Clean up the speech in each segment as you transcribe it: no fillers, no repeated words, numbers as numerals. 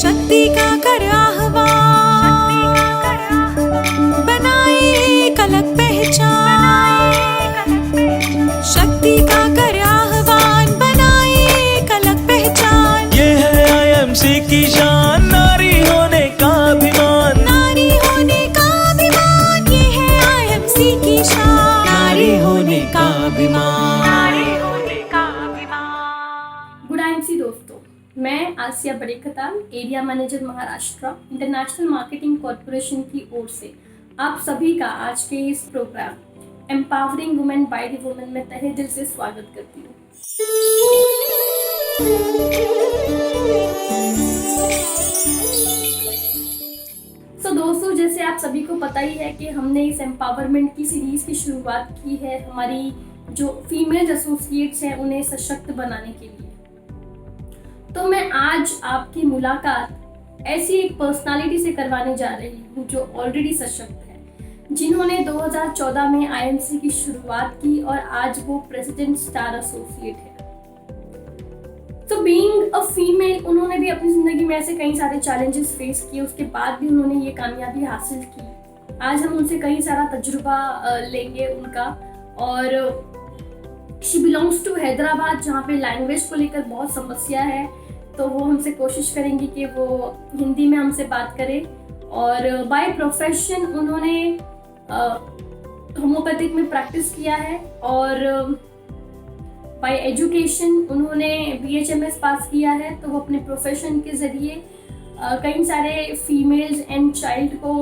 शक्ति का कर आह्वान, बनाए एक अलग पहचान। शक्ति का कर आह्वान, बनाए एक अलग पहचान। ये है आईएमसी की शान, नारी होने का अभिमान। नारी होने का अभिमान, ये है आईएमसी की शान। नारी होने का अभिमान। गुड आईएमसी दोस्तों, मैं आसिया बड़ेकताल, area manager Maharashtra, international marketing corporation की ओर से आप सभी का आज के इस program empowering women by the women में तहे दिल से स्वागत करती हूँ। दोस्तों, जैसे आप सभी को पता ही है कि हमने इस एम्पावरमेंट की सीरीज की शुरुआत की है हमारी जो फीमेल एसोसिएट्स हैं उन्हें सशक्त बनाने के लिए। तो मैं आज आपकी मुलाकात ऐसी एक पर्सनालिटी से करवाने जा रही हूँ जो ऑलरेडी सशक्त है, जिन्होंने 2014 में आईएमसी की शुरुआत की और आज वो प्रेसिडेंट स्टार एसोसिएट है। तो बीइंग अ फीमेल, उन्होंने भी अपनी जिंदगी में ऐसे कई सारे चैलेंजेस फेस किए, उसके बाद भी उन्होंने ये कामयाबी हासिल की। आज हम उनसे कई सारा तजुर्बा लेंगे उनका। और शी बिलोंग्स टू हैदराबाद, जहाँ पे लैंग्वेज को लेकर बहुत समस्या है, तो वो हमसे कोशिश करेंगी कि वो हिंदी में हमसे बात करें। और बाय प्रोफेशन उन्होंने होम्योपैथिक में प्रैक्टिस किया है और बाय एजुकेशन उन्होंने BHMS पास किया है। तो वो अपने प्रोफेशन के ज़रिए कई सारे फीमेल्स एंड चाइल्ड को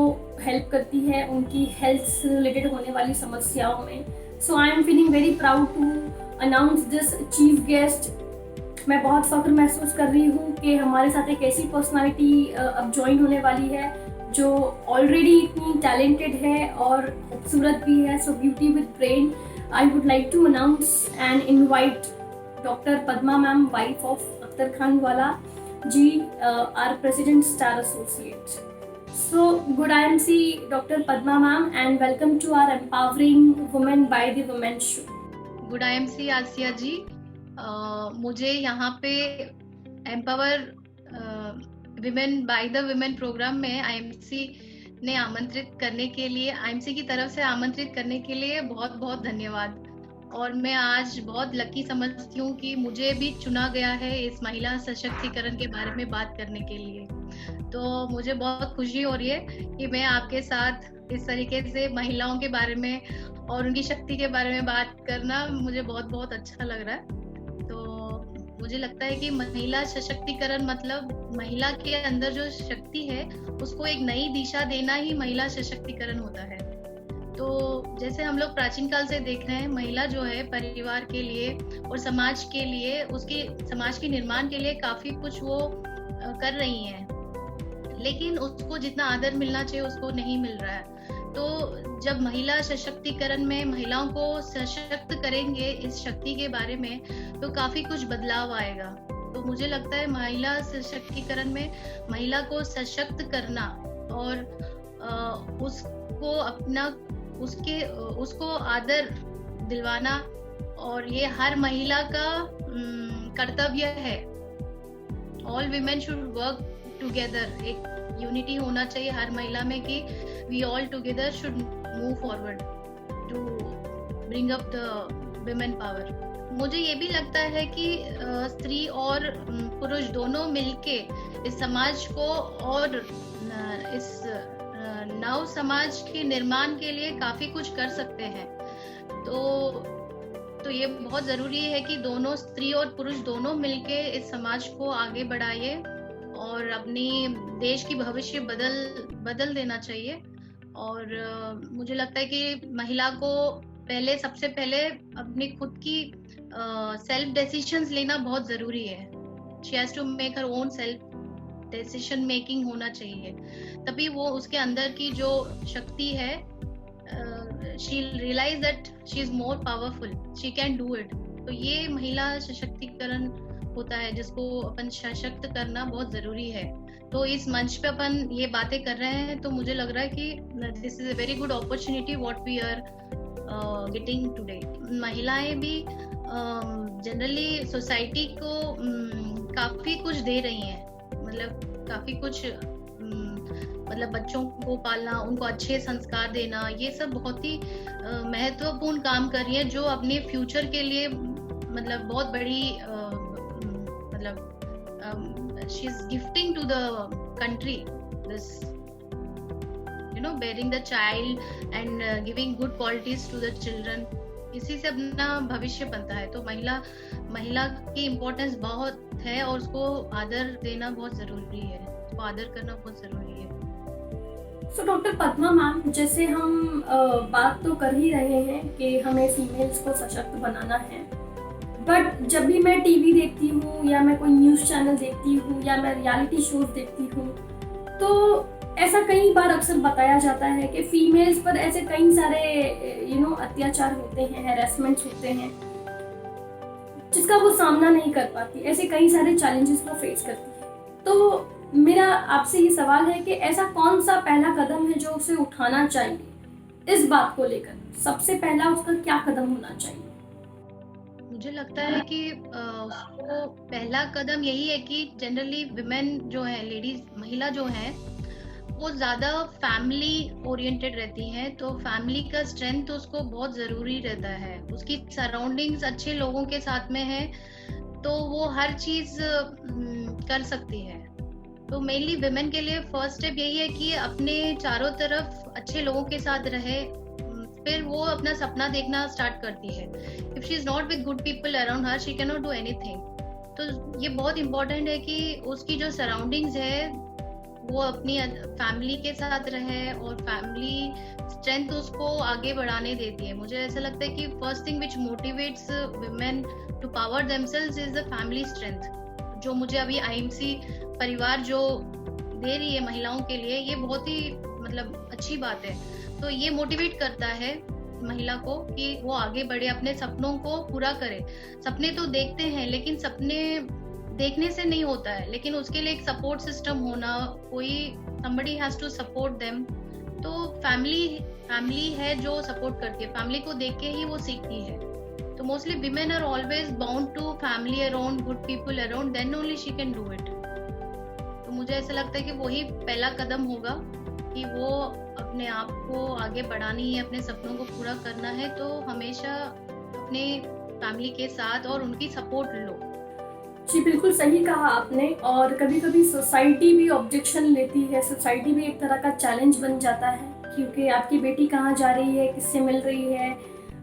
हेल्प करती है उनकी हेल्थ से रिलेटेड होने वाली समस्याओं में। So I am feeling very proud to announce this chief guest. मैं बहुत फख्र महसूस कर रही हूँ कि हमारे साथ एक ऐसी पर्सनालिटी अब ज्वाइन होने वाली है जो ऑलरेडी इतनी टैलेंटेड है और खूबसूरत भी है। सो beauty with brain, I would like to announce and invite Dr. Padma ma'am, wife of Akhtar Khan Wala ji, our President Star Associate. So, good IMC Dr. Padma ma'am and welcome to our Empowering Women by the Women show. Good IMC Asiya ji, मुझे यहाँ पे empower women by the women program में IMC ने आमंत्रित करने के लिए, IMC की तरफ से आमंत्रित करने के लिए बहुत बहुत धन्यवाद। और मैं आज बहुत लकी समझती हूँ कि मुझे भी चुना गया है इस महिला सशक्तिकरण के बारे में बात करने के लिए। तो मुझे बहुत खुशी हो रही है कि मैं आपके साथ इस तरीके से महिलाओं के बारे में और उनकी शक्ति के बारे में बात करना मुझे बहुत बहुत अच्छा लग रहा है। तो मुझे लगता है कि महिला सशक्तिकरण मतलब महिला के अंदर जो शक्ति है उसको एक नई दिशा देना ही महिला सशक्तिकरण होता है। तो जैसे हम लोग प्राचीन काल से देख रहे हैं, महिला जो है परिवार के लिए और समाज के लिए, उसके समाज के निर्माण के लिए काफी कुछ वो कर रही हैं, लेकिन उसको जितना आदर मिलना चाहिए उसको नहीं मिल रहा है। तो जब महिला सशक्तिकरण में महिलाओं को सशक्त करेंगे इस शक्ति के बारे में, तो काफी कुछ बदलाव आएगा। तो मुझे लगता है महिला सशक्तिकरण में महिला को सशक्त करना और उसको अपना उसको आदर दिलवाना, और ये हर महिला का कर्तव्य है। All women should work together, एक यूनिटी होना चाहिए हर महिला में कि we all together should move forward to bring up the women power. मुझे ये भी लगता है कि स्त्री और पुरुष दोनों मिलके इस समाज को और इस नव समाज के निर्माण के लिए काफी कुछ कर सकते हैं। तो ये बहुत जरूरी है कि दोनों स्त्री और पुरुष दोनों मिलके इस समाज को आगे बढ़ाइए और अपनी देश की भविष्य बदल देना चाहिए। और मुझे लगता है कि महिला को सबसे पहले अपनी खुद की सेल्फ डिसीजंस लेना बहुत जरूरी है। She has to make her own self decision making होना चाहिए, तभी वो उसके अंदर की जो शक्ति है, she realize that she is more powerful, she can do it. तो ये महिला सशक्तिकरण होता है जिसको अपन सशक्त करना बहुत जरूरी है। तो इस मंच पे अपन ये बातें कर रहे हैं, तो मुझे लग रहा है कि this is a very good opportunity what we are getting today. महिलाएं भी जनरली सोसाइटी को काफी कुछ दे रही हैं, मतलब काफी कुछ मतलब बच्चों को पालना, उनको अच्छे संस्कार देना, ये सब बहुत ही महत्वपूर्ण काम कर रही है, जो अपने फ्यूचर के लिए मतलब बहुत बड़ी मतलब she is gifting to the country this bearing the child and giving good qualities to the children। इसी से अपना भविष्य बनता है। तो महिला की इम्पोर्टेंस बहुत है और उसको आदर देना बहुत जरूरी है, उसको आदर करना बहुत जरूरी है। सो डॉक्टर पद्मा मैम, जैसे हम बात तो कर ही रहे हैं कि हमें फीमेल्स को सशक्त बनाना है, बट जब भी मैं टीवी देखती हूँ या मैं कोई न्यूज़ चैनल देखती हूँ या मैं रियलिटी शोज देखती हूँ, तो ऐसा कई बार अक्सर बताया जाता है कि फीमेल्स पर ऐसे कई सारे अत्याचार होते हैं, हैरेसमेंट्स होते हैं, जिसका वो सामना नहीं कर पाती, ऐसे कई सारे चैलेंजेस वो फेस करती है। तो मेरा आपसे ये सवाल है कि ऐसा कौन सा पहला कदम है जो उसे उठाना चाहिए इस बात को लेकर? सबसे पहला उसका क्या कदम होना चाहिए? मुझे लगता है कि उसको पहला कदम यही है कि जनरली विमेन जो है, लेडीज, महिला जो है, वो ज़्यादा फैमिली ओरिएंटेड रहती हैं, तो फैमिली का स्ट्रेंथ तो उसको बहुत ज़रूरी रहता है। उसकी सराउंडिंग्स अच्छे लोगों के साथ में है तो वो हर चीज़ कर सकती है। तो मेनली विमेन के लिए फर्स्ट स्टेप यही है कि अपने चारों तरफ अच्छे लोगों के साथ रहे, फिर वो अपना सपना देखना स्टार्ट करती है। If she is not with good people around her, she can not do anything. तो ये बहुत इंपॉर्टेंट है कि उसकी जो सराउंडिंग्स है वो अपनी फैमिली के साथ रहे और फैमिली स्ट्रेंथ उसको आगे बढ़ाने देती है। मुझे ऐसा लगता है कि first thing which motivates women to power themselves is the family strength. जो मुझे अभी आईएमसी परिवार जो दे रही है महिलाओं के लिए, ये बहुत ही मतलब अच्छी बात है। तो ये मोटिवेट करता है महिला को कि वो आगे बढ़े, अपने सपनों को पूरा करे। सपने तो देखते हैं लेकिन सपने देखने से नहीं होता है, लेकिन उसके लिए एक सपोर्ट सिस्टम होना, कोई somebody has to support them। तो फैमिली है जो सपोर्ट करती है, फैमिली को देख के ही वो सीखती है। तो mostly women are always bound to family around, good people around, then only she can do it. तो मुझे ऐसा लगता है कि वही पहला कदम होगा कि वो अपने आप को आगे बढ़ानी है, अपने सपनों को पूरा करना है, तो हमेशा अपने फैमिली के साथ और उनकी सपोर्ट लो। जी बिल्कुल सही कहा आपने। और कभी कभी सोसाइटी भी ऑब्जेक्शन लेती है, सोसाइटी भी एक तरह का चैलेंज बन जाता है, क्योंकि आपकी बेटी कहाँ जा रही है, किससे मिल रही है,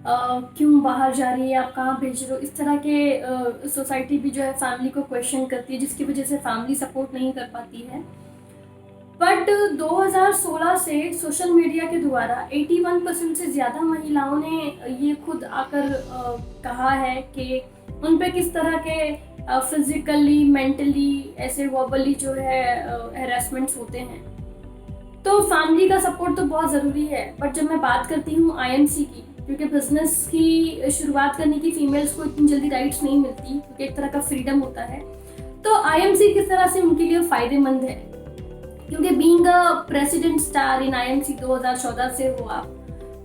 क्यों बाहर जा रही है, आप कहाँ भेज रहे हो, इस तरह के सोसाइटी भी जो है फैमिली को क्वेश्चन करती है, जिसकी वजह से फैमिली सपोर्ट नहीं कर पाती है। बट 2016 से सोशल मीडिया के द्वारा 81% से ज़्यादा महिलाओं ने ये खुद आकर कहा है कि उन पे किस तरह के फिजिकली, मेंटली, ऐसे वर्बली जो है हैरेसमेंट्स होते हैं। तो फैमिली का सपोर्ट तो बहुत ज़रूरी है। बट जब मैं बात करती हूँ आईएमसी की, क्योंकि बिजनेस की शुरुआत करने की फीमेल्स को इतनी जल्दी राइट्स नहीं मिलती, क्योंकि एक तरह का फ्रीडम होता है, तो आईएमसी किस तरह से उनके लिए फ़ायदेमंद है? क्योंकि being a president star in IMC 2014 से हो आप,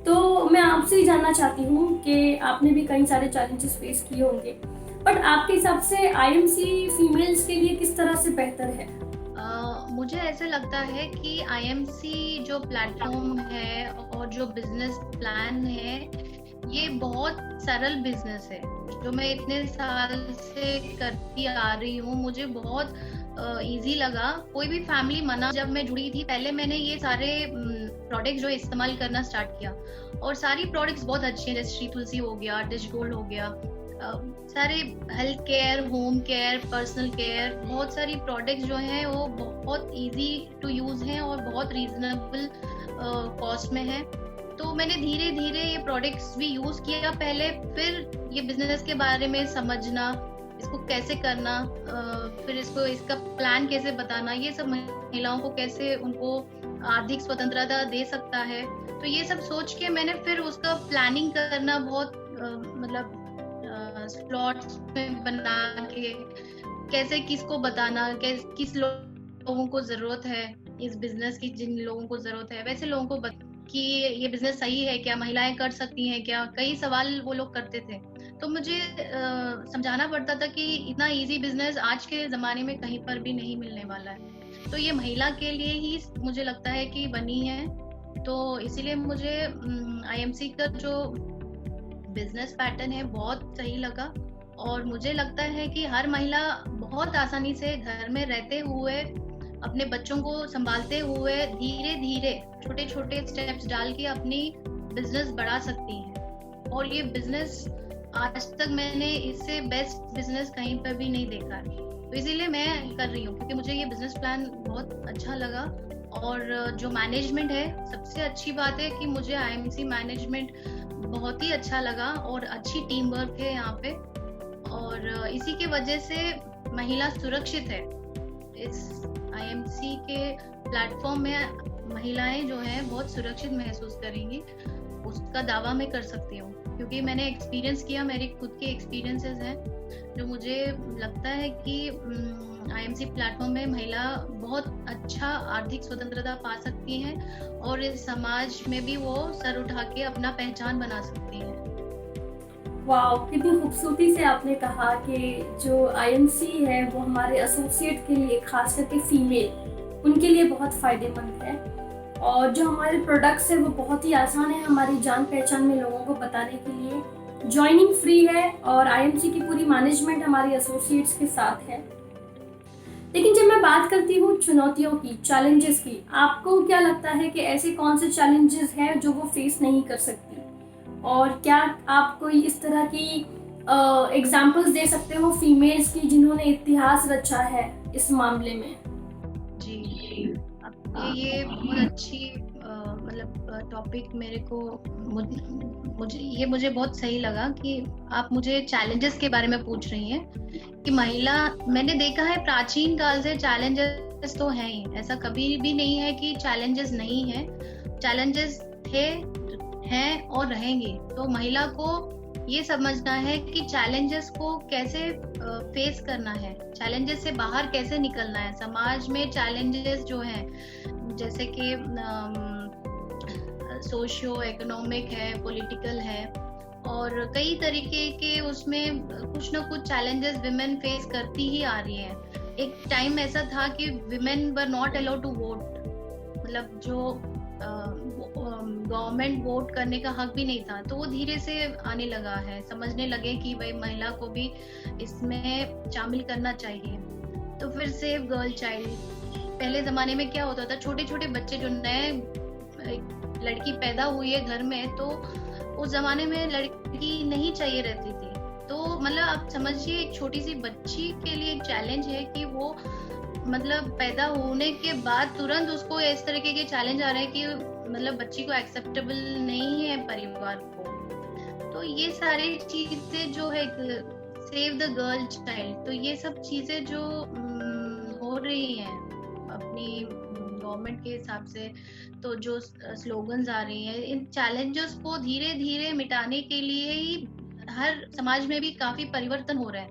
तो मैं आपसे ही जानना चाहती हूँ कि आपने भी कई सारे चैलेंजेस फेस किए होंगे, बट आपके हिसाब से आईएमसी फीमेल्स के लिए किस तरह से बेहतर है? मुझे ऐसा लगता है कि आईएमसी जो प्लेटफॉर्म है और जो बिजनेस प्लान है, ये बहुत सरल बिजनेस है, जो मैं इतने साल से करती आ रही हूँ। मुझे बहुत इजी लगा। कोई भी फैमिली मना, जब मैं जुड़ी थी पहले, मैंने ये सारे प्रोडक्ट जो इस्तेमाल करना स्टार्ट किया, और सारी प्रोडक्ट्स बहुत अच्छी हैं, जैसे श्री तुलसी हो गया, डिश गोल्ड हो गया, सारे health care, home care, personal care, बहुत सारी प्रोडक्ट्स जो हैं वो बहुत इजी टू यूज़ हैं और बहुत रीजनेबल कॉस्ट में है। तो मैंने धीरे धीरे ये प्रोडक्ट्स भी यूज़ किया पहले, फिर ये बिजनेस के बारे में समझना, इसको कैसे करना, फिर इसका प्लान कैसे बताना, ये सब महिलाओं को कैसे उनको आर्थिक स्वतंत्रता दे सकता है। तो ये सब सोच के मैंने फिर उसका प्लानिंग करना बहुत मतलब स्लॉट्स में बना के, कैसे किसको बताना, किस लोगों को जरूरत है इस बिजनेस की, जिन लोगों को जरूरत है वैसे लोगों को कि ये बिजनेस सही है क्या, महिलाएं कर सकती हैं क्या, कई सवाल वो लोग करते थे। तो मुझे समझाना पड़ता था कि इतना इजी बिजनेस आज के ज़माने में कहीं पर भी नहीं मिलने वाला है, तो ये महिला के लिए ही मुझे लगता है कि बनी है। तो इसीलिए मुझे IMC का जो बिजनेस पैटर्न है बहुत सही लगा, और मुझे लगता है कि हर महिला बहुत आसानी से घर में रहते हुए अपने बच्चों को संभालते हुए धीरे धीरे छोटे छोटे स्टेप्स डाल के अपनी बिजनेस बढ़ा सकती है। और ये बिजनेस आज तक मैंने इससे बेस्ट बिजनेस कहीं पर भी नहीं देखा है, तो इसीलिए मैं कर रही हूँ क्योंकि मुझे ये बिजनेस प्लान बहुत अच्छा लगा। और जो मैनेजमेंट है, सबसे अच्छी बात है कि मुझे IMC मैनेजमेंट बहुत ही अच्छा लगा और अच्छी टीम वर्क है यहाँ पे, और इसी के वजह से महिला सुरक्षित है। इस IMC के प्लेटफॉर्म में महिलाएं जो हैं बहुत सुरक्षित महसूस करेंगी, उसका दावा मैं कर सकती हूँ क्योंकि मैंने एक्सपीरियंस किया, मेरे खुद के एक्सपीरियंसेस हैं जो मुझे लगता है कि IMC प्लेटफॉर्म में महिला बहुत अच्छा आर्थिक स्वतंत्रता पा सकती हैं और इस समाज में भी वो सर उठा के अपना पहचान बना सकती हैं। वाह, कितनी खूबसूरती से आपने कहा कि जो IMC है वो हमारे एसोसिएट के लिए, खास करके फीमेल, उनके लिए बहुत फ़ायदेमंद है, और जो हमारे प्रोडक्ट्स है वो बहुत ही आसान है हमारी जान पहचान में लोगों को बताने के लिए। ज्वाइनिंग फ्री है और IMC की पूरी मैनेजमेंट हमारी एसोसिएट्स के साथ है। लेकिन जब मैं बात करती हूँ चुनौतियों की, चैलेंजेस की, आपको क्या लगता है कि ऐसे कौन से चैलेंजेस हैं जो वो फेस नहीं कर सकती, और क्या आप कोई इस तरह की एग्जाम्पल्स दे सकते हो फीमेल्स की जिन्होंने इतिहास रचा है इस मामले में? जी, ये बहुत अच्छी मतलब टॉपिक मेरे को मुझे बहुत सही लगा कि आप मुझे चैलेंजेस के बारे में पूछ रही हैं कि महिला, मैंने देखा है प्राचीन काल से चैलेंजेस तो हैं ही, ऐसा कभी भी नहीं है कि चैलेंजेस नहीं है, चैलेंजेस थे, हैं और रहेंगे। तो महिला को ये समझना है कि चैलेंजेस को कैसे फेस करना है, चैलेंजेस से बाहर कैसे निकलना है। समाज में चैलेंजेस जो हैं जैसे कि सोशियो इकोनॉमिक है, पॉलिटिकल है, और कई तरीके के उसमें कुछ ना कुछ चैलेंजेस विमेन फेस करती ही आ रही हैं। एक टाइम ऐसा था कि women were not allowed to vote, मतलब जो गवर्नमेंट वोट करने का हक भी नहीं था, तो वो धीरे से आने लगा है, समझने लगे कि भाई महिला को भी इसमें शामिल करना चाहिए। तो फिर सेव गर्ल चाइल्ड, पहले जमाने में क्या होता था, छोटे छोटे बच्चे जो नए लड़की पैदा हुई है घर में, तो उस जमाने में लड़की नहीं चाहिए रहती थी, तो मतलब आप समझिए एक छोटी सी बच्ची के लिए एक चैलेंज है कि वो मतलब पैदा होने के बाद तुरंत उसको इस तरीके के चैलेंज आ रहे हैं कि मतलब बच्ची को एक्सेप्टेबल नहीं है परिवार को। तो ये सारी चीजें जो है, सेव द गर्ल चाइल्ड, तो ये सब चीजें जो हो रही हैं अपनी गवर्नमेंट के हिसाब से, तो जो स्लोगन्स आ रही हैं, इन चैलेंजेस को धीरे धीरे मिटाने के लिए ही हर समाज में भी काफी परिवर्तन हो रहा है,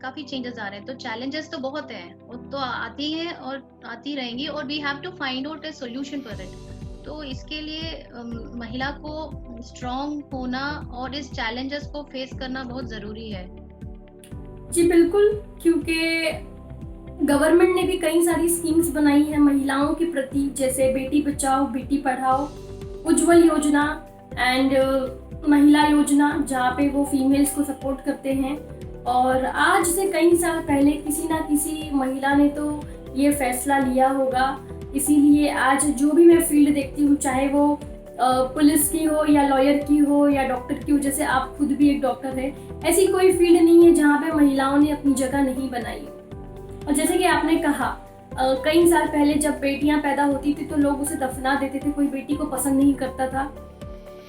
काफी चेंजेस आ रहे हैं। तो चैलेंजेस तो बहुत हैं, वो तो आती हैं और आती रहेंगी, और we have to find out a solution for it. तो इसके लिए महिला को स्ट्रांग होना और इस चैलेंजेस को फेस करना बहुत जरूरी है। जी बिल्कुल, क्योंकि गवर्नमेंट ने भी कई सारी स्कीम्स बनाई हैं महिलाओं के प्रति, जैसे बेटी बचाओ बेटी पढ़ाओ, उज्जवल योजना एंड महिला योजना, जहाँ पे वो फीमेल्स को सपोर्ट करते हैं। और आज से कई साल पहले किसी ना किसी महिला ने तो ये फैसला लिया होगा, इसीलिए आज जो भी मैं फील्ड देखती हूँ, चाहे वो पुलिस की हो या लॉयर की हो या डॉक्टर की हो, जैसे आप खुद भी एक डॉक्टर है, ऐसी कोई फील्ड नहीं है जहाँ पे महिलाओं ने अपनी जगह नहीं बनाई। और जैसे कि आपने कहा, कई साल पहले जब बेटियां पैदा होती थी तो लोग उसे दफना देते थे, कोई बेटी को पसंद नहीं करता था,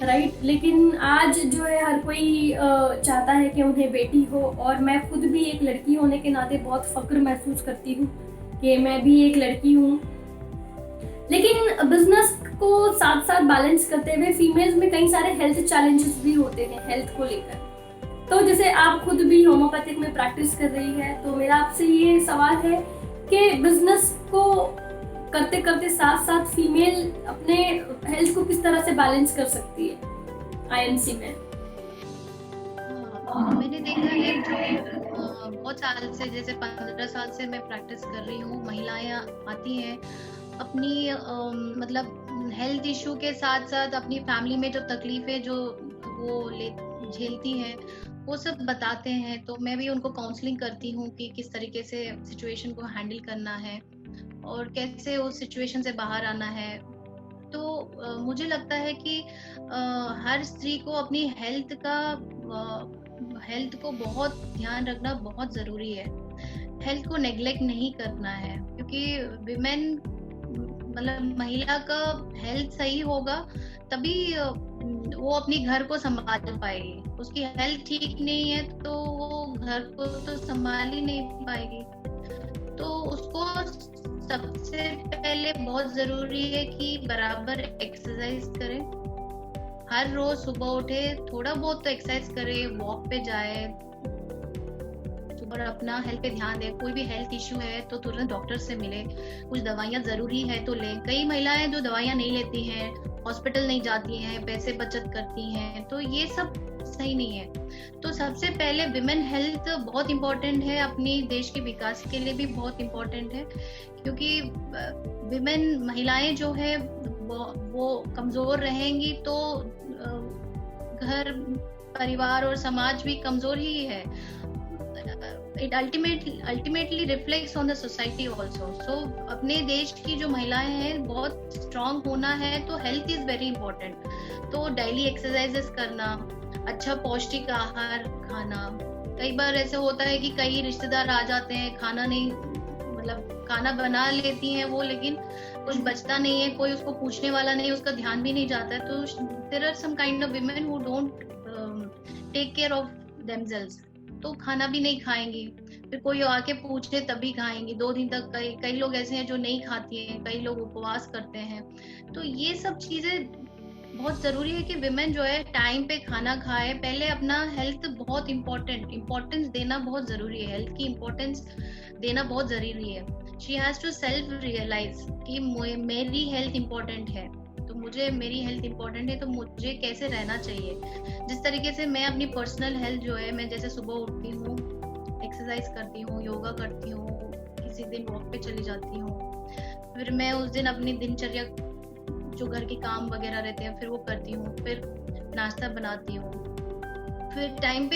राइट। लेकिन आज जो है हर कोई चाहता है कि उन्हें बेटी हो, और मैं खुद भी एक लड़की होने के नाते बहुत फक्र महसूस करती हूँ कि मैं भी एक लड़की हूँ। लेकिन बिजनेस को साथ साथ बैलेंस करते हुए फीमेल्स में कई सारे हेल्थ चैलेंजेस भी होते हैं हेल्थ को लेकर। तो जैसे आप खुद भी होम्योपैथिक में प्रैक्टिस कर रही है, तो मेरा आपसे ये सवाल है कि बिजनेस को करते करते साथ साथ फीमेल अपने हेल्थ को किस तरह से बैलेंस कर सकती है आईएमसी में? मैंने देखा है जो बहुत साल से, जैसे 15 साल से मैं प्रैक्टिस कर रही हूँ, महिलाएं आती हैं अपनी मतलब हेल्थ इशू के साथ साथ अपनी फैमिली में जो तकलीफें जो वो झेलती हैं वो सब बताते हैं। तो मैं भी उनको काउंसलिंग करती हूँ कि किस तरीके से सिचुएशन को हैंडल करना है और कैसे उस सिचुएशन से बाहर आना है। तो मुझे लगता है कि हर स्त्री को अपनी हेल्थ को बहुत ध्यान रखना बहुत जरूरी है। हेल्थ को नेग्लेक्ट नहीं करना है, क्योंकि विमेन मतलब महिला का हेल्थ सही होगा तभी वो अपनी घर को संभाल पाएगी। उसकी हेल्थ ठीक नहीं है तो वो घर को तो संभाल ही नहीं पाएगी। तो उसको सबसे पहले बहुत जरूरी है कि बराबर एक्सरसाइज करे, हर रोज सुबह उठे, थोड़ा बहुत तो एक्सरसाइज करे, वॉक पे जाए और अपना हेल्थ पे ध्यान दे। कोई भी हेल्थ इश्यू है तो तुरंत डॉक्टर से मिले, कुछ दवाइयाँ जरूरी है तो ले। कई महिलाएं जो दवाइयाँ नहीं लेती हैं, हॉस्पिटल नहीं जाती हैं, पैसे बचत करती हैं, तो ये सब सही नहीं है। तो सबसे पहले विमेन हेल्थ बहुत इम्पोर्टेंट है, अपनी देश के विकास के लिए भी बहुत इम्पोर्टेंट है, क्योंकि विमेन महिलाएं जो है वो कमजोर रहेंगी तो घर, परिवार और समाज भी कमजोर ही है। It ultimately reflects on the society also. So अपने देश की जो महिलाएं हैं बहुत स्ट्रांग होना है तो हेल्थ इज वेरी इंपॉर्टेंट। तो डेली एक्सरसाइजेस करना, अच्छा पौष्टिक आहार खाना। कई बार ऐसे होता है कि कई रिश्तेदार आ जाते हैं, खाना नहीं मतलब खाना बना लेती हैं वो, लेकिन कुछ बचता नहीं है, कोई उसको पूछने वाला नहीं, उसका ध्यान भी नहीं जाता है। तो there are some kind of women who don't take care of themselves, तो खाना भी नहीं खाएंगी, फिर कोई आके पूछे तभी खाएंगी। 2 दिन तक कई लोग ऐसे हैं जो नहीं खाती हैं, कई लोग उपवास करते हैं। तो ये सब चीजें बहुत जरूरी है कि विमेन जो है टाइम पे खाना खाए। पहले अपना हेल्थ बहुत इम्पोर्टेंस देना बहुत जरूरी है, हेल्थ की इम्पोर्टेंस देना बहुत जरूरी है। She has to self realize कि मेरी हेल्थ इम्पोर्टेंट है, तो मुझे मेरी हेल्थ इम्पोर्टेंट है तो मुझे कैसे रहना चाहिए। जिस तरीके से मैं अपनी पर्सनल हेल्थ जो है, मैं जैसे सुबह उठती हूँ, एक्सरसाइज करती हूँ, योगा करती हूँ, किसी दिन वॉक पे चली जाती हूँ, फिर मैं उस दिन अपनी दिनचर्या जो घर के काम वगैरह रहते हैं फिर वो करती हूँ, फिर नाश्ता बनाती हूँ, फिर टाइम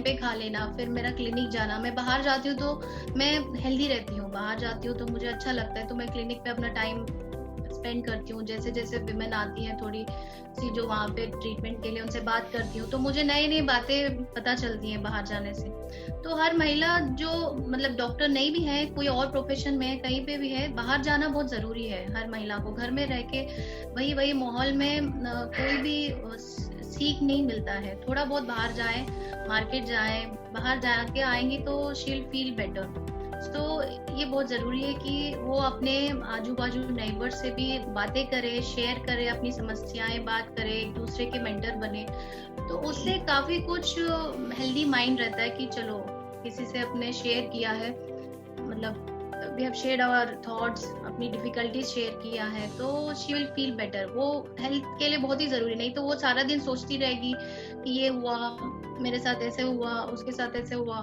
पे खा लेना, फिर मेरा क्लिनिक जाना। मैं बाहर जाती हूँ तो मैं हेल्दी रहती हूँ, बाहर जाती हूँ तो मुझे अच्छा लगता है, तो मैं क्लिनिक पे अपना टाइम स्पेंड करती हूँ। जैसे जैसे विमेन आती हैं थोड़ी सी जो वहाँ पे ट्रीटमेंट के लिए, उनसे बात करती हूँ, तो मुझे नई नई बातें पता चलती हैं बाहर जाने से। तो हर महिला जो मतलब डॉक्टर नहीं भी है, कोई और प्रोफेशन में कहीं पे भी है, बाहर जाना बहुत जरूरी है हर महिला को। घर में रह के वही माहौल में कोई भी सीख नहीं मिलता है। थोड़ा बहुत बाहर जाए, मार्केट जाए, बाहर जाके आएंगी तो शी विल फील बेटर। तो ये बहुत जरूरी है कि वो अपने आजू बाजू नेबर से भी बातें करे, शेयर करे, अपनी समस्याएं बात करे, एक दूसरे के मेंटर बने। तो उससे काफी कुछ हेल्दी माइंड रहता है कि चलो किसी से अपने शेयर किया है, मतलब we have shared our thoughts, अपनी डिफिकल्टीज शेयर किया है, तो she will feel better। वो हेल्थ के लिए बहुत ही जरूरी। नहीं तो वो सारा दिन सोचती रहेगी कि ये हुआ, मेरे साथ ऐसे हुआ, उसके साथ ऐसे हुआ।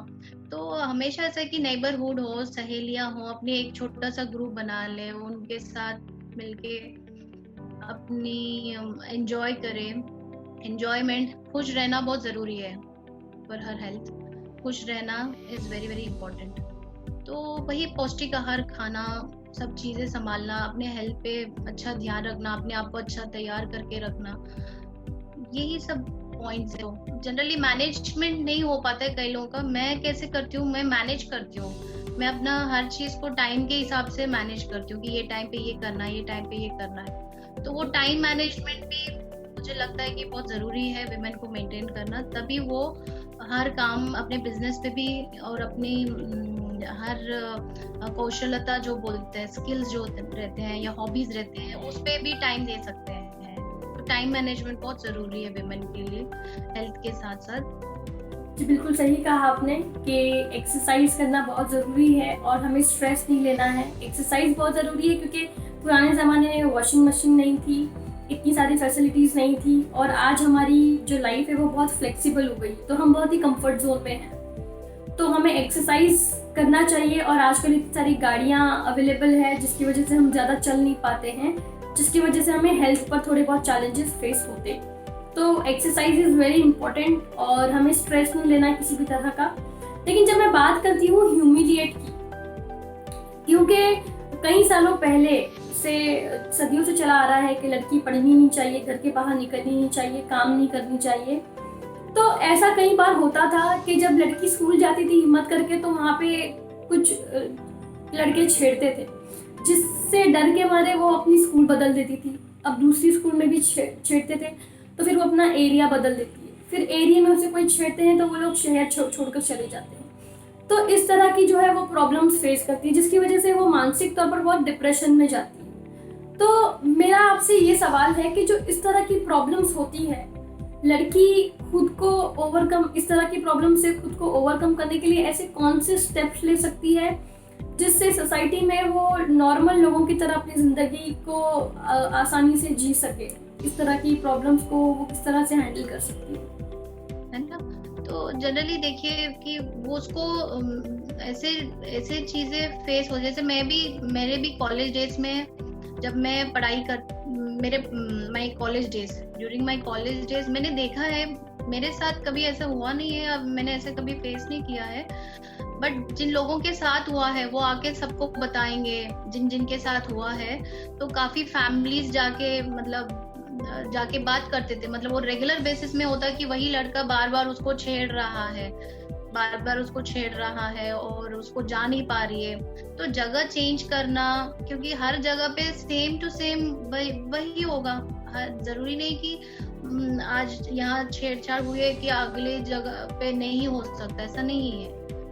तो हमेशा ऐसा है कि नेबरहुड हो, सहेलियां हो, अपने एक छोटा सा ग्रुप बना ले, उनके साथ मिलके अपनी एंजॉय करे। एंजॉयमेंट, खुश रहना बहुत जरूरी है फॉर हर हेल्थ। खुश रहना इज वेरी वेरी इंपॉर्टेंट। तो वही पौष्टिक आहार खाना, सब चीजें संभालना, अपने हेल्थ पे अच्छा ध्यान रखना, अपने आप को अच्छा तैयार करके रखना, यही सब पॉइंट्स है। जनरली मैनेजमेंट नहीं हो पाता है कई लोगों का। मैं कैसे करती हूँ, मैं मैनेज करती हूँ। मैं अपना हर चीज को टाइम के हिसाब से मैनेज करती हूँ कि ये टाइम पे ये करना है, ये टाइम पे ये करना है। तो वो टाइम मैनेजमेंट भी मुझे लगता है कि बहुत जरूरी है विमेन को मेंटेन करना, तभी वो हर काम अपने बिजनेस पे भी और अपनी हर कौशलता जो बोलते हैं, स्किल्स जो रहते हैं या हॉबीज रहते हैं, उस पे भी टाइम दे सकते हैं। तो टाइम मैनेजमेंट बहुत जरूरी है विमेन के लिए हेल्थ के साथ साथ। जी बिल्कुल सही कहा आपने कि एक्सरसाइज करना बहुत ज़रूरी है और हमें स्ट्रेस नहीं लेना है। एक्सरसाइज बहुत ज़रूरी है क्योंकि पुराने ज़माने में वॉशिंग मशीन नहीं थी, इतनी सारी फैसिलिटीज़ नहीं थी और आज हमारी जो लाइफ है वो बहुत फ्लेक्सिबल हो गई, तो हम बहुत ही कंफर्ट जोन में हैं। तो हमें एक्सरसाइज करना चाहिए और आजकल इतनी सारी गाड़ियाँ अवेलेबल है जिसकी वजह से हम ज़्यादा चल नहीं पाते हैं, जिसकी वजह से हमें हेल्थ पर थोड़े बहुत चैलेंजेस फेस होते हैं। तो एक्सरसाइज इज़ वेरी इंपॉर्टेंट और हमें स्ट्रेस नहीं लेना किसी भी तरह का। लेकिन जब मैं बात करती हूँ ह्यूमिलिएट की, क्योंकि कई सालों पहले से सदियों से चला आ रहा है कि लड़की पढ़नी नहीं चाहिए, घर के बाहर निकलनी नहीं चाहिए, काम नहीं करनी चाहिए। तो ऐसा कई बार होता था कि जब लड़की स्कूल जाती थी हिम्मत करके तो वहाँ पे कुछ लड़के छेड़ते थे, जिससे डर के मारे वो अपनी स्कूल बदल देती थी। अब दूसरी स्कूल में भी छेड़ते थे तो फिर वो अपना एरिया बदल देती है, फिर एरिया में उसे कोई छेड़ते हैं तो वो लोग शहर छोड़कर चले जाते हैं। तो इस तरह की जो है वो प्रॉब्लम्स फेस करती है, जिसकी वजह से वो मानसिक तौर पर बहुत डिप्रेशन में जाती है। तो मेरा आपसे ये सवाल है कि जो इस तरह की प्रॉब्लम्स होती है, लड़की खुद को ओवरकम, इस तरह की प्रॉब्लम से खुद को ओवरकम करने के लिए ऐसे कौन से स्टेप्स ले सकती है जिससे सोसाइटी में वो नॉर्मल लोगों की तरह अपनी ज़िंदगी को आसानी से जी सके? इस तरह की प्रॉब्लम्स को वो किस तरह से हैंडल कर सकती है ना? तो जनरली देखिए कि वो उसको ऐसे चीजें फेस हो, जैसे मेरे भी कॉलेज डेज में जब मैं पढ़ाई कर my college days during my college days मैंने देखा है, मेरे साथ कभी ऐसा हुआ नहीं है, अब मैंने ऐसे कभी फेस नहीं किया है, बट जिन लोगों के साथ हुआ है वो आके सबको बताएंगे जिन के साथ हुआ है। तो काफी फैमिलीज जाके बात करते थे, मतलब वो रेगुलर बेसिस में होता कि वही लड़का बार बार उसको छेड़ रहा है और उसको जा नहीं पा रही है। तो जगह चेंज करना, क्योंकि हर जगह पे सेम टू सेम वही होगा, जरूरी नहीं कि आज यहाँ छेड़छाड़ हुई है कि अगले जगह पे नहीं हो सकता, ऐसा नहीं है।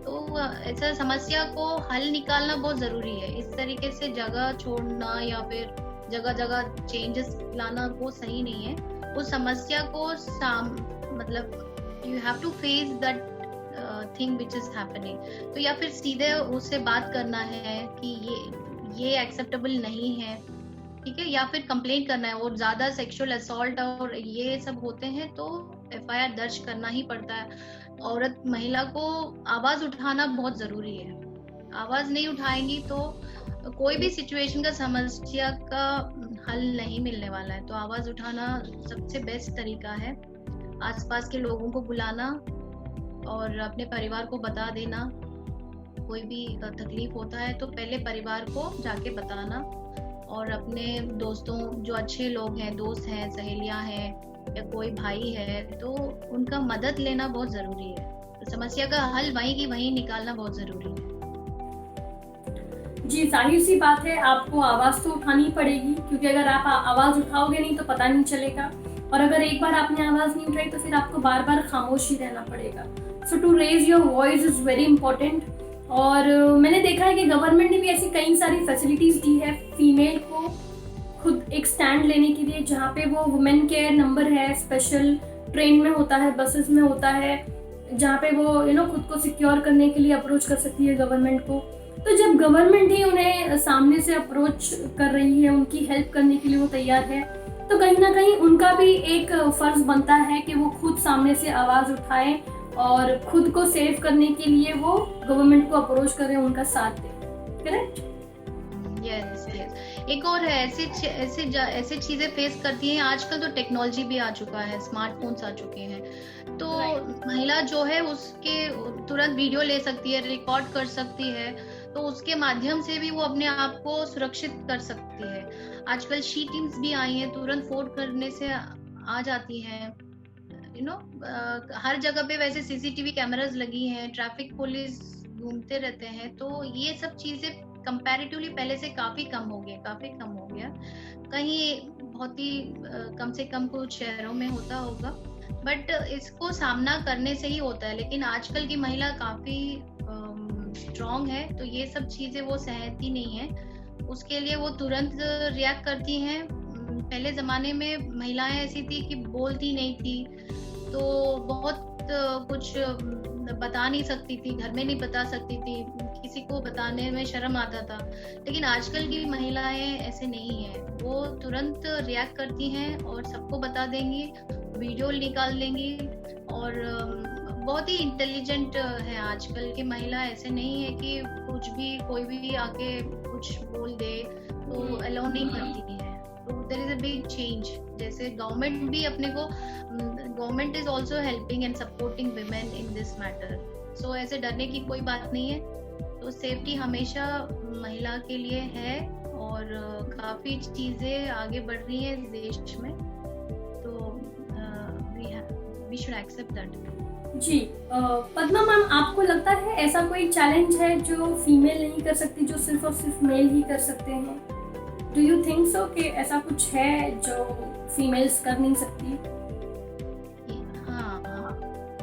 तो ऐसा समस्या को हल निकालना बहुत जरूरी है। इस तरीके से जगह छोड़ना या फिर जगह जगह चेंजेस लाना वो सही नहीं है। उस समस्या को मतलब you have to face that thing which is happening. तो या फिर सीधे उससे बात करना है कि ये एक्सेप्टेबल नहीं है, ठीक है, या फिर कंप्लेंट करना है। और ज्यादा सेक्सुअल असॉल्ट और ये सब होते हैं तो FIR दर्ज करना ही पड़ता है। औरत महिला को आवाज उठाना बहुत जरूरी है। आवाज नहीं उठाएंगी तो कोई भी सिचुएशन का समस्या का हल नहीं मिलने वाला है। तो आवाज उठाना सबसे बेस्ट तरीका है। आसपास के लोगों को बुलाना और अपने परिवार को बता देना। कोई भी तकलीफ होता है तो पहले परिवार को जाके बताना, और अपने दोस्तों, जो अच्छे लोग हैं, दोस्त हैं, सहेलियां हैं या कोई भाई है, तो उनका मदद लेना बहुत जरूरी है। तो समस्या का हल वहीं की वहीं निकालना बहुत जरूरी है। जी जाहिर सी बात है, आपको आवाज़ तो उठानी पड़ेगी, क्योंकि अगर आप आवाज़ उठाओगे नहीं तो पता नहीं चलेगा, और अगर एक बार आपने आवाज़ नहीं उठाई तो फिर आपको बार बार खामोश ही रहना पड़ेगा। So to raise your voice is very important. और मैंने देखा है कि गवर्नमेंट ने भी ऐसी कई सारी फैसिलिटीज़ दी है फीमेल को खुद एक स्टैंड लेने के लिए, जहाँ पे वो वुमेन केयर नंबर है, स्पेशल ट्रेन में होता है, बसेस में होता है, जहाँ पे वो खुद को सिक्योर करने के लिए अप्रोच कर सकती है गवर्नमेंट को। तो जब गवर्नमेंट ही उन्हें सामने से अप्रोच कर रही है, उनकी हेल्प करने के लिए वो तैयार है, तो कहीं ना कहीं उनका भी एक फर्ज बनता है कि वो खुद सामने से आवाज़ उठाएं और खुद को सेव करने के लिए वो गवर्नमेंट को अप्रोच करें, उनका साथ दें। करेक्ट? यस। एक और है, ऐसे चीजें फेस करती हैं। आजकल तो टेक्नोलॉजी भी आ चुका है, स्मार्टफोन्स आ चुके हैं, तो महिला जो है उसके तुरंत वीडियो ले सकती है, रिकॉर्ड कर सकती है, तो उसके माध्यम से भी वो अपने आप को सुरक्षित कर सकती है। आजकल शी टीम्स भी आई हैं, तुरंत फोन करने से आ जाती हैं। हर जगह पे वैसे CCTV कैमरास लगी हैं, ट्रैफिक पुलिस घूमते रहते हैं, तो ये सब चीजें कंपैरेटिवली पहले से काफी कम हो गया। कहीं बहुत ही कम से कम कुछ शहरों में होता होगा, बट इसको सामना करने से ही होता है। लेकिन आजकल की महिला काफी स्ट्रॉन्ग है, तो ये सब चीजें वो सहती नहीं है, उसके लिए वो तुरंत रिएक्ट करती हैं। पहले जमाने में महिलाएं ऐसी थी कि बोलती नहीं थी, तो बहुत कुछ बता नहीं सकती थी, घर में नहीं बता सकती थी, किसी को बताने में शर्म आता था। लेकिन आजकल की महिलाएं ऐसे नहीं है, वो तुरंत रिएक्ट करती हैं और सबको बता देंगी, वीडियो निकाल लेंगी। और बहुत ही इंटेलिजेंट है आजकल की महिला। ऐसे नहीं है कि कुछ भी कोई भी आके कुछ बोल दे तो अलाउ नहीं करती है। तो there is a big change. जैसे गवर्नमेंट भी अपने को, government is also helping and supporting women in this matter. So ऐसे डरने की कोई बात नहीं है। तो सेफ्टी हमेशा महिला के लिए है और काफी चीजें आगे बढ़ रही हैं इस देश में। तो वी शुड एक्सेप्ट दैट। जी पद्मा मैम, आपको लगता है ऐसा कोई चैलेंज है जो फीमेल नहीं कर सकती, जो सिर्फ और सिर्फ मेल ही कर सकते हैं? डू यू थिंक सो कि ऐसा कुछ है जो फीमेल्स कर नहीं सकती? हाँ,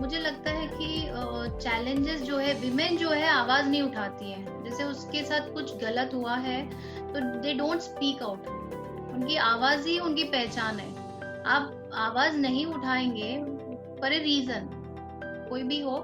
मुझे लगता है कि चैलेंजेस जो है, विमेन जो है आवाज नहीं उठाती है। जैसे उसके साथ कुछ गलत हुआ है तो दे डोंट स्पीक आउट। उनकी आवाज ही उनकी पहचान है। आप आवाज नहीं उठाएंगे फॉर ए रीजन, कोई भी हो,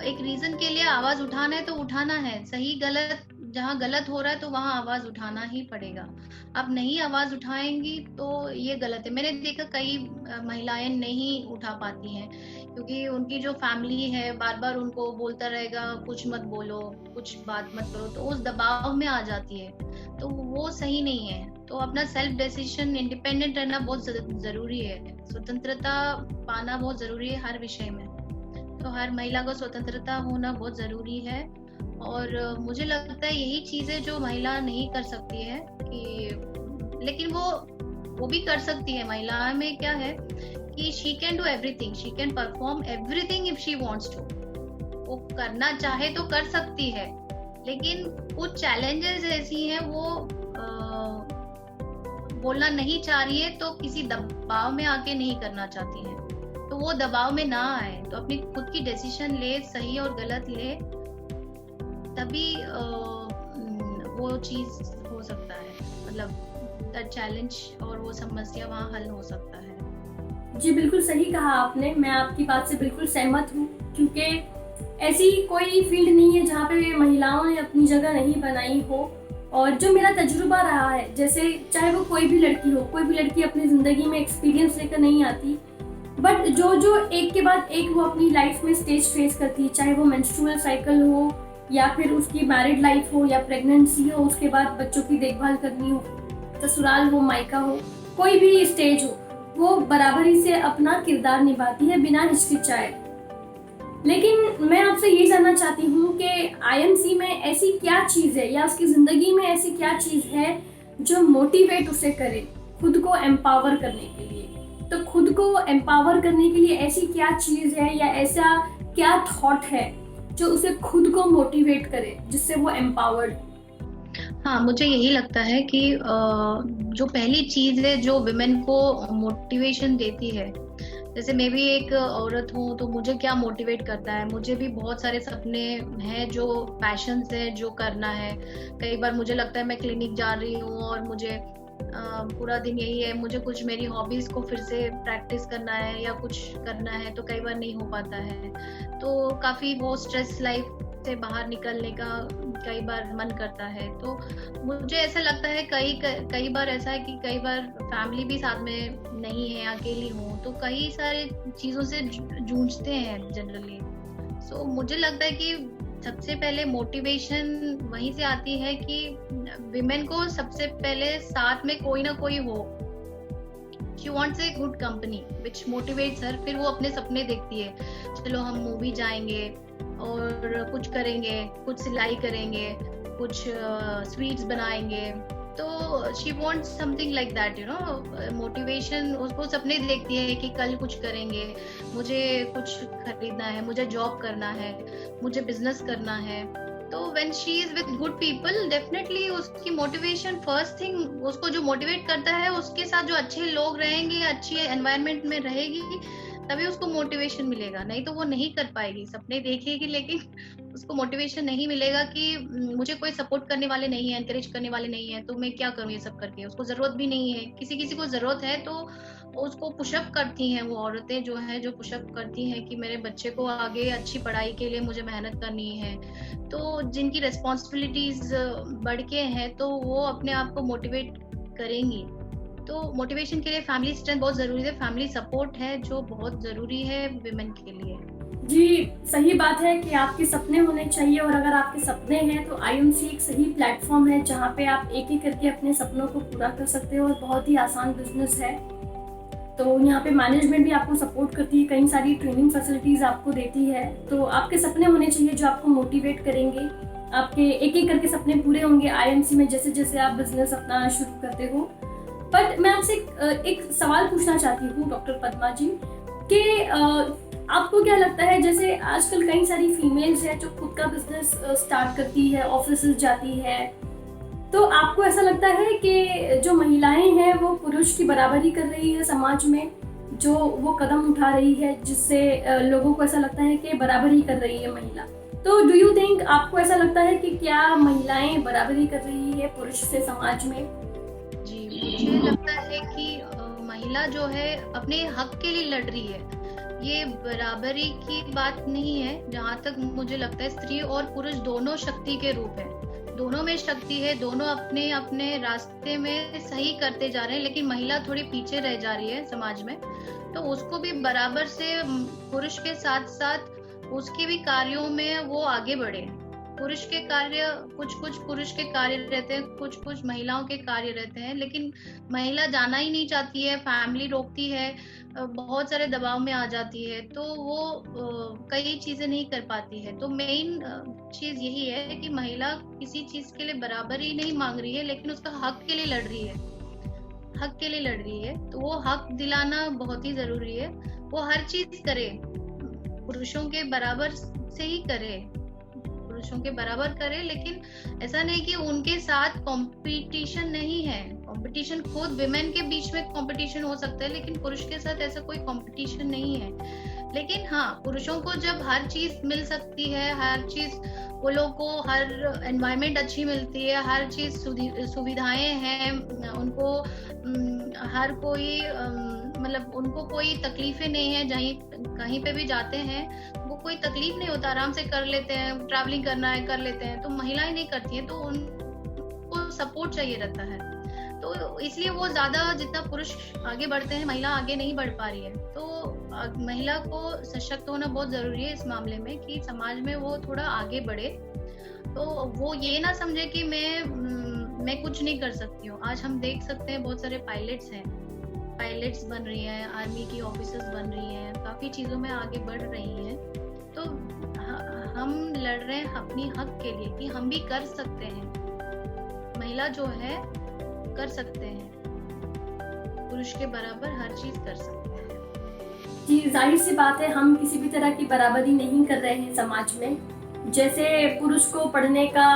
एक रीजन के लिए आवाज उठाना है तो उठाना है। सही गलत, जहाँ गलत हो रहा है तो वहाँ आवाज उठाना ही पड़ेगा। आप नहीं आवाज उठाएंगी तो ये गलत है। मैंने देखा कई महिलाएं नहीं उठा पाती हैं क्योंकि उनकी जो फैमिली है बार बार उनको बोलता रहेगा कुछ मत बोलो, कुछ बात मत करो, तो उस दबाव में आ जाती है। तो वो सही नहीं है। तो अपना सेल्फ डिसीजन, इंडिपेंडेंट रहना बहुत जरूरी है। स्वतंत्रता पाना बहुत जरूरी है हर विषय में। तो हर महिला को स्वतंत्रता होना बहुत जरूरी है। और मुझे लगता है यही चीजें जो महिला नहीं कर सकती है कि, लेकिन वो भी कर सकती है। महिला में क्या है कि she can do everything, she can perform everything if she wants to. वो करना चाहे तो कर सकती है, लेकिन कुछ चैलेंजेस ऐसी हैं वो बोलना नहीं चाह रही है तो किसी दबाव में आके नहीं करना चाहती है। तो वो दबाव में ना आए, तो अपनी खुद की डिसीजन ले, सही और गलत ले, तभी वो चीज हो सकता है। मतलब दैट चैलेंज और वो समस्या वहाँ हल हो सकता है। जी बिल्कुल सही कहा आपने। मैं आपकी बात से बिल्कुल सहमत हूँ, क्योंकि ऐसी कोई फील्ड नहीं है जहाँ पे महिलाओं ने अपनी जगह नहीं बनाई हो। और जो मेरा तजुर्बा रहा है, जैसे चाहे वो कोई भी लड़की हो, कोई भी लड़की अपनी ज़िंदगी में एक्सपीरियंस लेकर नहीं आती, बट जो एक के बाद एक वो अपनी लाइफ में स्टेज फेस करती है, चाहे वो मेंस्ट्रुअल साइकिल हो या फिर उसकी मैरिड लाइफ हो या प्रेगनेंसी हो, उसके बाद बच्चों की देखभाल करनी हो, ससुराल हो, मायका हो, कोई भी स्टेज हो, वो बराबरी से अपना किरदार निभाती है बिना हिचकिचाए। लेकिन मैं आपसे ये जानना चाहती हूँ कि आईएमसी में ऐसी क्या चीज़ है या उसकी ज़िंदगी में ऐसी क्या चीज़ है जो मोटिवेट उसे करे खुद को एम्पावर करने के लिए? तो खुद को एम्पावर करने के लिए ऐसी क्या चीज़ है या ऐसा क्या थॉट है जो उसे खुद को मोटिवेट करे, जिससे वो एम्पावर्ड? हाँ, मुझे यही लगता है कि जो पहली चीज है जो विमेन को मोटिवेशन देती है, जैसे मैं भी एक औरत हूँ तो मुझे क्या मोटिवेट करता है, मुझे भी बहुत सारे सपने हैं, जो पैशंस है, जो करना है। कई बार मुझे लगता है मैं क्लिनिक जा रही हूँ और मुझे पूरा दिन यही है, मुझे कुछ मेरी हॉबीज को फिर से प्रैक्टिस करना है या कुछ करना है, तो कई बार नहीं हो पाता है। तो काफी वो स्ट्रेस लाइफ से बाहर निकलने का कई बार मन करता है। तो मुझे ऐसा लगता है कई बार ऐसा है कि कई बार फैमिली भी साथ में नहीं है, अकेली हूँ, तो कई सारे चीजों से जूझते हैं जनरली। सो मुझे लगता है कि सबसे पहले मोटिवेशन वहीं से आती है कि विमेन को सबसे पहले साथ में कोई ना कोई हो। She wants a good company which motivates her। फिर वो अपने सपने देखती है, चलो हम मूवी जाएंगे और कुछ करेंगे, कुछ सिलाई करेंगे, कुछ स्वीट्स बनाएंगे। तो she wants something like that, you know, motivation. उसको सपने देखती है कि कल कुछ करेंगे, मुझे कुछ खरीदना है, मुझे जॉब करना है, मुझे बिजनेस करना है। तो when she is with good people, definitely उसकी मोटिवेशन, फर्स्ट थिंग उसको जो मोटिवेट करता है, उसके साथ जो अच्छे लोग रहेंगे, अच्छी एनवायरनमेंट में रहेगी, तभी उसको मोटिवेशन मिलेगा। नहीं तो वो नहीं कर पाएगी। सपने देखेगी लेकिन उसको मोटिवेशन नहीं मिलेगा कि मुझे कोई सपोर्ट करने वाले नहीं है, एनकरेज करने वाले नहीं है, तो मैं क्या करूँ ये सब करके। उसको जरूरत भी नहीं है, किसी को जरूरत है तो उसको पुशअप करती हैं, वो औरतें जो हैं जो पुशअप करती हैं कि मेरे बच्चे को आगे अच्छी पढ़ाई के लिए मुझे मेहनत करनी है, तो जिनकी रिस्पॉन्सिबिलिटीज बढ़ के हैं तो वो अपने आप को मोटिवेट करेंगी। तो मोटिवेशन के लिए फैमिली स्ट्रेंथ बहुत जरूरी है, फैमिली सपोर्ट है जो बहुत जरूरी है विमेन के लिए। जी सही बात है कि आपके सपने होने चाहिए, और अगर आपके सपने हैं तो आईएमसी एक सही प्लेटफॉर्म है जहाँ पे आप एक एक करके अपने सपनों को पूरा कर सकते हो, और बहुत ही आसान बिजनेस है। तो यहाँ पे मैनेजमेंट भी आपको सपोर्ट करती है, कई सारी ट्रेनिंग फैसिलिटीज आपको देती है। तो आपके सपने होने चाहिए जो आपको मोटिवेट करेंगे, आपके एक एक करके सपने पूरे होंगे आईएमसी में जैसे जैसे आप बिजनेस अपना शुरू करते हो। बट मैं आपसे एक सवाल पूछना चाहती हूँ डॉक्टर पद्मा जी कि आपको क्या लगता है, जैसे आजकल कई सारी फीमेल्स हैं जो खुद का बिजनेस स्टार्ट करती है, ऑफिस जाती है, तो आपको ऐसा लगता है कि जो महिलाएं हैं वो पुरुष की बराबरी कर रही है समाज में, जो वो कदम उठा रही है जिससे लोगों को ऐसा लगता है कि बराबरी कर रही है महिला? तो डू यू थिंक, आपको ऐसा लगता है कि क्या महिलाएं बराबरी कर रही है पुरुष से समाज में? जी, मुझे लगता है कि महिला जो है अपने हक के लिए लड़ रही है, ये बराबरी की बात नहीं है। जहाँ तक मुझे लगता है स्त्री और पुरुष दोनों शक्ति के रूप है, दोनों में शक्ति है, दोनों अपने अपने रास्ते में सही करते जा रहे हैं, लेकिन महिला थोड़ी पीछे रह जा रही है समाज में। तो उसको भी बराबर से पुरुष के साथ साथ उसके भी कार्यों में वो आगे बढ़े। पुरुष के कार्य कुछ पुरुष के कार्य रहते हैं, कुछ महिलाओं के कार्य रहते हैं, लेकिन महिला जाना ही नहीं चाहती है, फैमिली रोकती है, बहुत सारे दबाव में आ जाती है, तो वो कई चीजें नहीं कर पाती है। तो मेन चीज यही है कि महिला किसी चीज के लिए बराबरी नहीं मांग रही है, लेकिन उसका हक के लिए लड़ रही है, हक के लिए लड़ रही है। तो वो हक दिलाना बहुत ही जरूरी है। वो हर चीज करे, पुरुषों के बराबर से ही करे, पुरुषों के बराबर करे, लेकिन ऐसा नहीं कि उनके साथ कंपटीशन नहीं है। कंपटीशन खुद विमेन के बीच में कंपटीशन हो सकता है, लेकिन पुरुष के साथ ऐसा कोई कंपटीशन नहीं है। लेकिन हाँ, पुरुषों को जब हर चीज मिल सकती है, हर चीज वो लोग को, हर एनवायरनमेंट अच्छी मिलती है, हर चीज सुविधाएं हैं उनको, हर कोई मतलब उनको कोई तकलीफें नहीं है, कहीं पे भी जाते हैं वो कोई तकलीफ नहीं होता, आराम से कर लेते हैं, ट्रैवलिंग करना है कर लेते हैं। तो महिलाएं नहीं करती हैं, तो उनको सपोर्ट चाहिए रहता है। तो इसलिए वो ज्यादा, जितना पुरुष आगे बढ़ते हैं महिला आगे नहीं बढ़ पा रही है। तो महिला को सशक्त होना बहुत जरूरी है इस मामले में, कि समाज में वो थोड़ा आगे बढ़े। तो वो ये ना समझे कि मैं कुछ नहीं कर सकती हूँ। आज हम देख सकते हैं बहुत सारे पायलट्स हैं, पायलट्स बन रही हैं, आर्मी की ऑफिसर्स बन रही हैं, काफी चीजों में आगे बढ़ रही हैं। तो हम लड़ रहे हैं अपनी हक के लिए कि हम भी कर सकते हैं, महिला जो है कर सकते हैं, पुरुष के बराबर हर चीज कर सकते हैं। जी जाहिर सी बात है, हम किसी भी तरह की बराबरी नहीं कर रहे हैं समाज में। जैसे पुरुष को पढ़ने का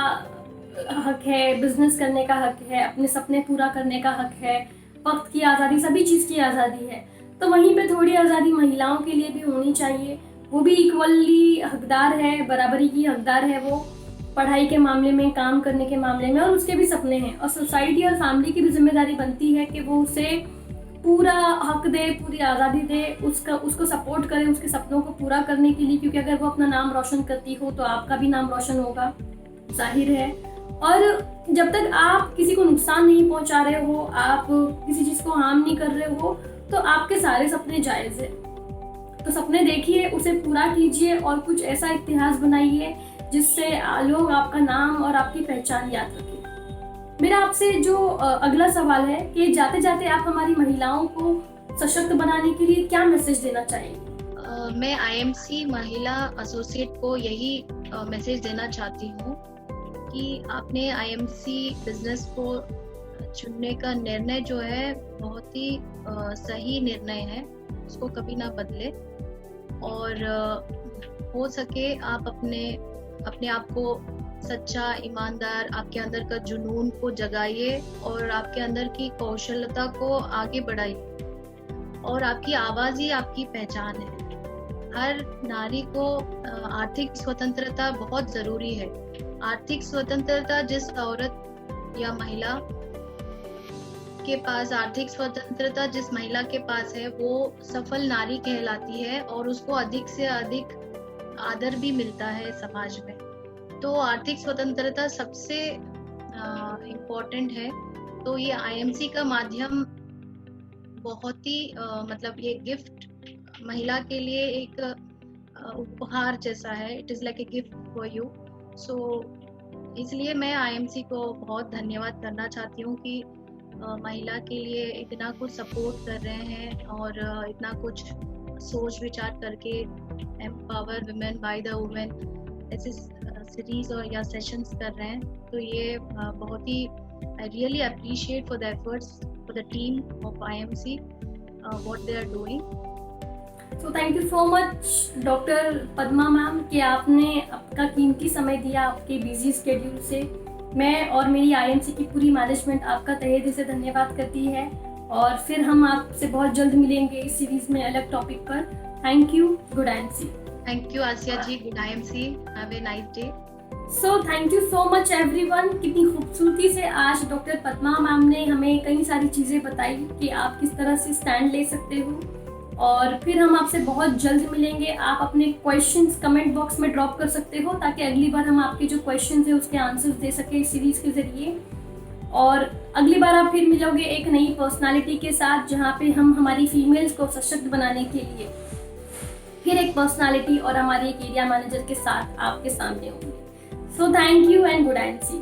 हक है, बिजनेस करने का हक है, अपने सपने पूरा करने का हक है, वक्त की आज़ादी, सभी चीज़ की आज़ादी है, तो वहीं पे थोड़ी आज़ादी महिलाओं के लिए भी होनी चाहिए। वो भी इक्वली हकदार है, बराबरी की हकदार है वो, पढ़ाई के मामले में, काम करने के मामले में, और उसके भी सपने हैं। और सोसाइटी और फैमिली की भी जिम्मेदारी बनती है कि वो उसे पूरा हक दे, पूरी आज़ादी दे, उसको सपोर्ट करे उसके सपनों को पूरा करने के लिए। क्योंकि अगर वो अपना नाम रोशन करती हो तो आपका भी नाम रोशन होगा, जाहिर है। और जब तक आप किसी को नुकसान नहीं पहुंचा रहे हो, आप किसी चीज़ को हार्म नहीं कर रहे हो, तो आपके सारे सपने जायज़ है। तो सपने देखिए, उसे पूरा कीजिए और कुछ ऐसा इतिहास बनाइए जिससे लोग आपका नाम और आपकी पहचान याद रखें। मेरा आपसे जो अगला सवाल है कि जाते जाते आप हमारी महिलाओं को सशक्त बनाने के लिए क्या मैसेज देना चाहेंगे? मैं आईएमसी महिला एसोसिएट को यही मैसेज देना चाहती हूँ कि आपने आईएमसी बिजनेस को चुनने का निर्णय जो है बहुत ही सही निर्णय है, उसको कभी ना बदले। और हो सके आप अपने आप को सच्चा, ईमानदार, आपके अंदर का जुनून को जगाइए और आपके अंदर की कौशलता को आगे बढ़ाइए। और आपकी आवाज ही आपकी पहचान है। हर नारी को आर्थिक स्वतंत्रता बहुत जरूरी है। आर्थिक स्वतंत्रता जिस औरत या महिला के पास आर्थिक स्वतंत्रता जिस महिला के पास है वो सफल नारी कहलाती है और उसको अधिक से अधिक आदर भी मिलता है समाज में। तो आर्थिक स्वतंत्रता सबसे इम्पोर्टेंट है। तो ये आईएमसी का माध्यम बहुत ही मतलब ये गिफ्ट महिला के लिए एक उपहार जैसा है। It is like a gift for you. So इसलिए मैं आईएमसी को बहुत धन्यवाद करना चाहती हूँ कि महिला के लिए इतना कुछ सपोर्ट कर रहे हैं और इतना कुछ सोच विचार करके empower women by the women ऐसे सीरीज और या सेशंस कर रहे हैं। तो ये बहुत ही I really appreciate for the efforts for the team of IMC what they are doing. तो thank you so much doctor Padma ma'am कि आपने आपका कीमती समय दिया आपके बिजी स्केड्यूल से। मैं और मेरी आईएमसी की पूरी मैनेजमेंट आपका तहे दिल से धन्यवाद करती है और फिर हम आपसे बहुत जल्द मिलेंगे इस सीरीज में अलग टॉपिक पर। Thank you. Good IMC. Thank you Asiya ji. Good IMC. Have a nice day. So thank you so much everyone. कितनी खूबसूरती से आज डॉक्टर पद्मा मैम ने हमें कई सारी चीज़ें बताई कि आप किस तरह से स्टैंड ले सकते हो और फिर हम आपसे बहुत जल्द मिलेंगे। आप अपने क्वेश्चंस कमेंट बॉक्स में ड्रॉप कर सकते हो ताकि अगली बार हम आपके जो क्वेश्चंस है उसके आंसर्स दे सके इस सीरीज के जरिए। और अगली बार आप फिर मिलोगे एक नई पर्सनालिटी के साथ जहाँ पे हम हमारी फीमेल्स को सशक्त बनाने के लिए फिर एक पर्सनालिटी और हमारे एक एरिया मैनेजर के साथ आपके सामने होंगे। सो thank you and good IMC.